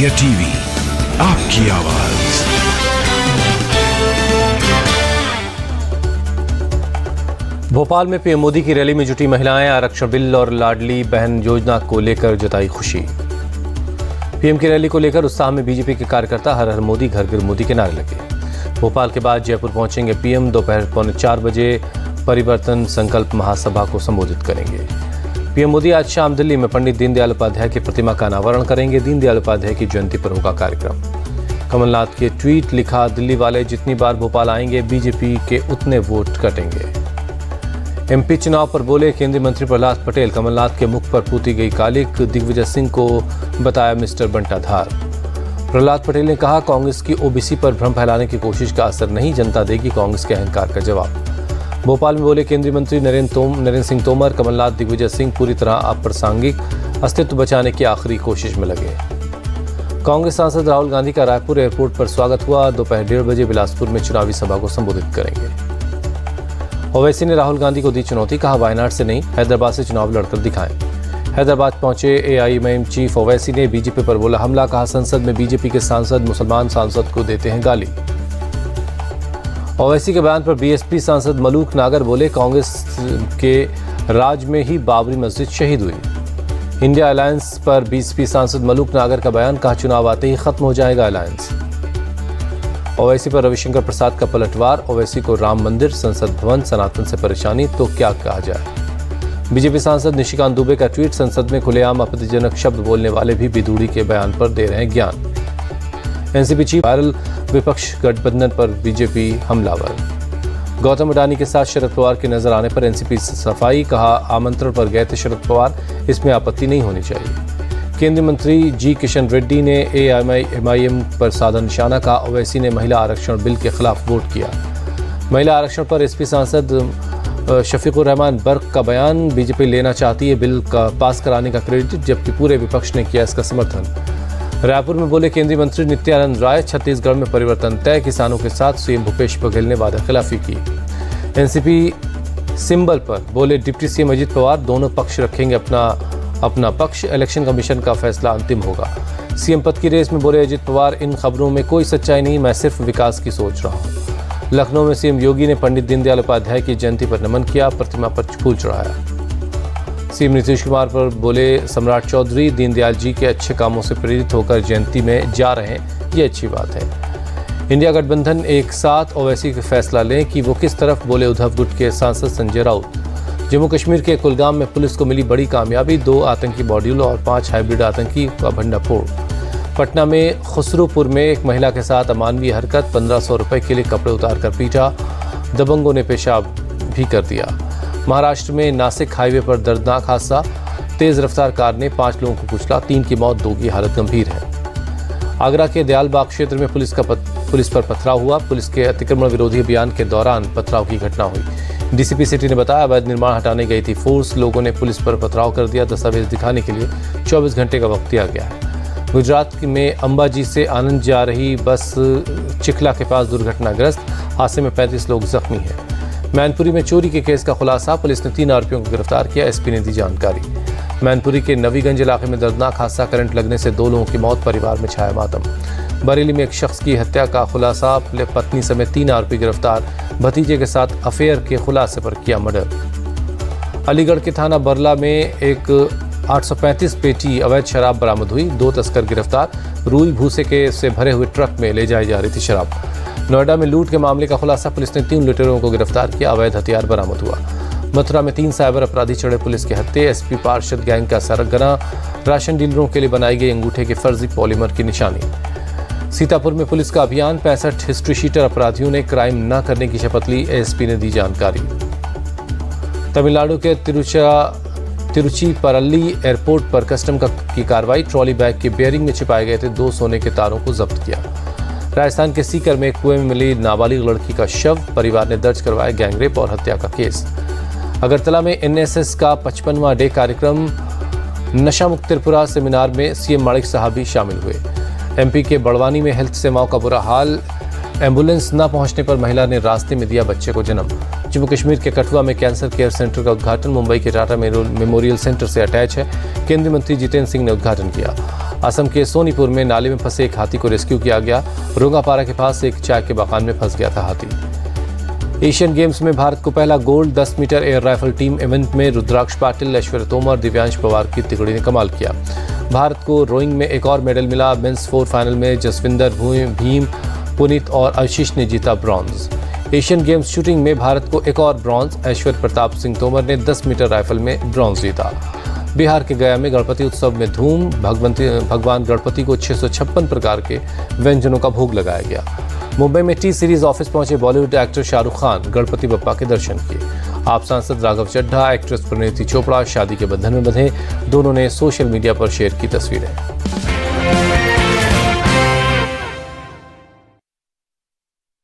India TV, आपकी आवाज। भोपाल में पीएम मोदी की रैली में जुटी महिलाएं आरक्षण बिल और लाडली बहन योजना को लेकर जताई खुशी। पीएम की रैली को लेकर उत्साह में बीजेपी के कार्यकर्ता हर हर मोदी घर घर मोदी के नारे लगे। भोपाल के बाद जयपुर पहुंचेंगे पीएम। दोपहर 4:15 बजे परिवर्तन संकल्प महासभा को संबोधित करेंगे। पीएम मोदी आज शाम दिल्ली में पंडित दीनदयाल उपाध्याय की प्रतिमा का अनावरण करेंगे। दीनदयाल उपाध्याय की जयंती पर होगा कार्यक्रम। कमलनाथ के ट्वीट लिखा, दिल्ली वाले जितनी बार भोपाल आएंगे बीजेपी के उतने वोट कटेंगे। एमपी चुनाव पर बोले केंद्रीय मंत्री प्रहलाद पटेल, कमलनाथ के मुख पर पूती गई कालिक। दिग्विजय सिंह को बताया मिस्टर बंटाधार। प्रहलाद पटेल ने कहा, कांग्रेस की ओबीसी पर भ्रम फैलाने की कोशिश का असर नहीं, जनता देगी कांग्रेस के अहंकार का जवाब। भोपाल में बोले केंद्रीय मंत्री नरेंद्र सिंह तोमर, कमलनाथ दिग्विजय सिंह पूरी तरह अप्रासंगिक, अस्तित्व बचाने की आखिरी कोशिश में लगे। कांग्रेस सांसद राहुल गांधी का रायपुर एयरपोर्ट पर स्वागत हुआ। दोपहर 1:30 बजे बिलासपुर में चुनावी सभा को संबोधित करेंगे। ओवैसी ने राहुल गांधी को दी चुनौती, कहा वायनाड से नहीं हैदराबाद से चुनाव लड़कर दिखाएं। हैदराबाद पहुंचे एआईएमआईएम चीफ ओवैसी ने बीजेपी पर बोला हमला, कहा संसद में बीजेपी के सांसद मुसलमान सांसद को देते हैं गाली। ओवैसी के बयान पर बीएसपी सांसद मलूक नागर बोले, कांग्रेस के राज में ही बाबरी मस्जिद शहीद हुई। इंडिया अलायंस पर बीएसपी सांसद मलूक नागर का बयान, कहा चुनाव आते ही खत्म हो जाएगा अलायंस। ओवैसी पर रविशंकर प्रसाद का पलटवार, ओवैसी को राम मंदिर, संसद भवन, सनातन से परेशानी तो क्या कहा जाए। बीजेपी सांसद निशिकांत दुबे का ट्वीट, संसद में खुलेआम आपत्तिजनक शब्द बोलने वाले भी बिधूड़ी के बयान पर दे रहे हैं ज्ञान। एनसीपी चीफ वायरल, विपक्ष गठबंधन पर बीजेपी हमलावर। गौतम अडानी के साथ शरद पवार के नजर आने पर एनसीपी सफाई, कहा आमंत्रण पर गए थे शरद पवार, इसमें आपत्ति नहीं होनी चाहिए। केंद्रीय मंत्री जी किशन रेड्डी ने एआईएमआईएम पर साधा निशाना, कहा ओवैसी ने महिला आरक्षण बिल के खिलाफ वोट किया। महिला आरक्षण पर एसपी सांसद शफीकुर रहमान बर्क का बयान, बीजेपी लेना चाहती है बिल का पास कराने का क्रेडिट, जबकि पूरे विपक्ष ने किया इसका समर्थन। रायपुर में बोले केंद्रीय मंत्री नित्यानंद राय, छत्तीसगढ़ में परिवर्तन तय, किसानों के साथ सीएम भूपेश बघेल ने वादा खिलाफी की। एनसीपी सिंबल पर बोले डिप्टी सीएम अजित पवार, दोनों पक्ष रखेंगे अपना पक्ष, इलेक्शन कमीशन का फैसला अंतिम होगा। सीएम पद की रेस में बोले अजित पवार, इन खबरों में कोई सच्चाई नहीं, मैं सिर्फ विकास की सोच रहा हूँ। लखनऊ में सीएम योगी ने पंडित दीनदयाल उपाध्याय की जयंती पर नमन किया, प्रतिमा पर फूल चढ़ाया। सीएम नीतीश कुमार पर बोले सम्राट चौधरी, दीनदयाल जी के अच्छे कामों से प्रेरित होकर जयंती में जा रहे हैं, ये अच्छी बात है। इंडिया गठबंधन एक साथ, ओवैसी का फैसला लें कि वो किस तरफ, बोले उद्धव गुट के सांसद संजय राउत। जम्मू कश्मीर के कुलगाम में पुलिस को मिली बड़ी कामयाबी, 2 आतंकी मॉड्यूल और 5 हाइब्रिड आतंकी का भंडाफोड़। पटना में खुसरूपुर में एक महिला के साथ अमानवीय हरकत, 1500 रुपए के लिए कपड़े उतार कर पीटा, दबंगों ने पेशाब भी कर दिया। महाराष्ट्र में नासिक हाईवे पर दर्दनाक हादसा, तेज रफ्तार कार ने 5 लोगों को कुचला, 3 की मौत, 2 की हालत गंभीर है। आगरा के दयालबाग क्षेत्र में पुलिस पर पथराव हुआ। पुलिस के अतिक्रमण विरोधी अभियान के दौरान पथराव की घटना हुई। डीसीपी सिटी ने बताया अवैध निर्माण हटाने गई थी फोर्स, लोगों ने पुलिस पर पथराव कर दिया। दस्तावेज दिखाने के लिए 24 घंटे का वक्त दिया गया है। गुजरात में अंबाजी से आनंद जा रही बस चिखला के पास दुर्घटनाग्रस्त, हादसे में 35 लोग जख्मी हैं। मैनपुरी में चोरी के केस का खुलासा, पुलिस ने 3 आरोपियों को गिरफ्तार किया, एसपी ने दी जानकारी। मैनपुरी के नवीगंज इलाके में दर्दनाक हादसा, करंट लगने से 2 लोगों की मौत, परिवार में छाया मातम। बरेली में एक शख्स की हत्या का खुलासा, पत्नी समेत 3 आरोपी गिरफ्तार, भतीजे के साथ अफेयर के खुलासे पर किया मर्डर। अलीगढ़ के थाना बरला में एक 835 पेटी अवैध शराब बरामद हुई, 2 तस्कर गिरफ्तार, रूई भूसे के से भरे हुए ट्रक में ले जाई जा रही थी शराब। नोएडा में लूट के मामले का खुलासा, पुलिस ने 3 लुटेरों को गिरफ्तार किया, अवैध हथियार बरामद हुआ। मथुरा में 3 साइबर अपराधी चढ़े पुलिस के हत्थे, एसपी पार्षद गैंग का सरगना, राशन डीलरों के लिए बनाई गई अंगूठे के फर्जी पॉलीमर की निशानी। सीतापुर में पुलिस का अभियान, 65 हिस्ट्री शीटर अपराधियों ने क्राइम न करने की शपथ ली, एसपी ने दी जानकारी। तमिलनाडु के तिरुचिपरल्ली एयरपोर्ट पर कस्टम की कार्रवाई, ट्रॉली बैग के बेयरिंग में छिपाए गए थे 2 सोने के तारों को जब्त किया। राजस्थान के सीकर में कुएं में मिली नाबालिग लड़की का शव, परिवार ने दर्ज करवाया गैंगरेप और हत्या का केस। अगरतला में एनएसएस का 55वां डे कार्यक्रम, नशा मुक्त त्रिपुरा सेमिनार में सीएम माणिक साहब भी शामिल हुए। एमपी के बड़वानी में हेल्थ सेवाओं का बुरा हाल, एम्बुलेंस न पहुंचने पर महिला ने रास्ते में दिया बच्चे को जन्म। जम्मू कश्मीर के कठुआ में कैंसर केयर सेंटर का उद्घाटन, मुंबई के टाटा मेमोरियल सेंटर से अटैच है, केंद्रीय मंत्री जितेंद्र सिंह ने उद्घाटन किया। असम के सोनीपुर में नाले में फंसे एक हाथी को रेस्क्यू किया गया। रोंगापारा के पास एक चाय के बागान में फंस गया था हाथी। एशियन गेम्स में भारत को पहला gold. 10 metre air rifle team event में रुद्राक्ष पाटिल, ऐश्वर्य तोमर, दिव्यांश पवार की तिगड़ी ने कमाल किया। भारत को रोइंग में एक और मेडल मिला। मेंस 4 फाइनल में जसविंदर, भीम, पुनीत और आशीष ने जीता ब्रॉन्ज। एशियन गेम्स शूटिंग में भारत को एक और ब्रॉन्ज। ऐश्वर्य प्रताप सिंह तोमर ने 10 मीटर राइफल में ब्रॉन्ज जीता। बिहार के गया में गणपति उत्सव में धूम। भगवान गणपति को 656 प्रकार के व्यंजनों का भोग लगाया गया। मुंबई में टी सीरीज ऑफिस पहुंचे बॉलीवुड एक्टर शाहरुख खान, गणपति बप्पा के दर्शन किए। आप सांसद राघव चड्ढा, एक्ट्रेस परिणीति चोपड़ा शादी के बंधन में बंधे। दोनों ने सोशल मीडिया पर शेयर की तस्वीरें।